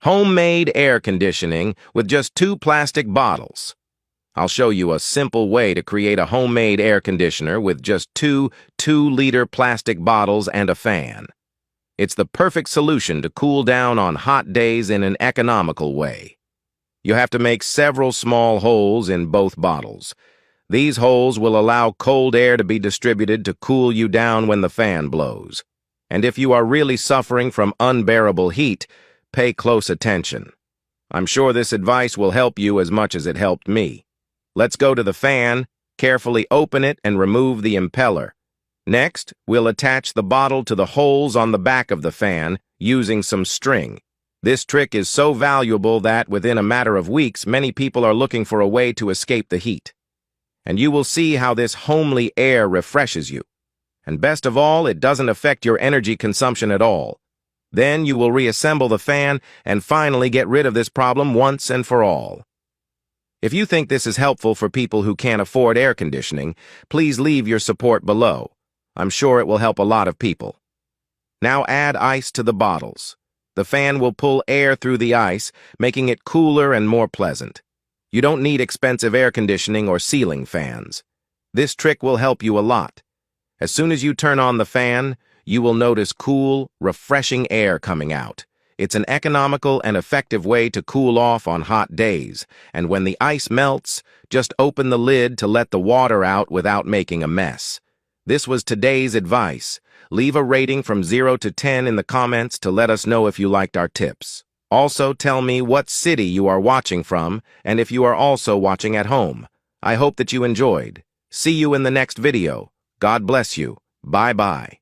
Homemade air conditioning with just 2 plastic bottles. I'll show you a simple way to create a homemade air conditioner with just 2 2-liter plastic bottles and a fan. It's the perfect solution to cool down on hot days in an economical way. You have to make several small holes in both bottles. These holes will allow cold air to be distributed to cool you down when the fan blows. And if you are really suffering from unbearable heat, pay close attention. I'm sure this advice will help you as much as it helped me. Let's go to the fan, carefully open it and remove the impeller. Next, we'll attach the bottle to the holes on the back of the fan using some string. This trick is so valuable that within a matter of weeks, many people are looking for a way to escape the heat. And you will see how this homely air refreshes you. And best of all, it doesn't affect your energy consumption at all. Then you will reassemble the fan and finally get rid of this problem once and for all. If you think this is helpful for people who can't afford air conditioning, please leave your support below. I'm sure it will help a lot of people. Now add ice to the bottles. The fan will pull air through the ice, making it cooler and more pleasant. You don't need expensive air conditioning or ceiling fans. This trick will help you a lot. As soon as you turn on the fan, you will notice cool, refreshing air coming out. It's an economical and effective way to cool off on hot days, and when the ice melts, just open the lid to let the water out without making a mess. This was today's advice. Leave a rating from 0 to 10 in the comments to let us know if you liked our tips. Also, tell me what city you are watching from and if you are also watching at home. I hope that you enjoyed. See you in the next video. God bless you. Bye-bye.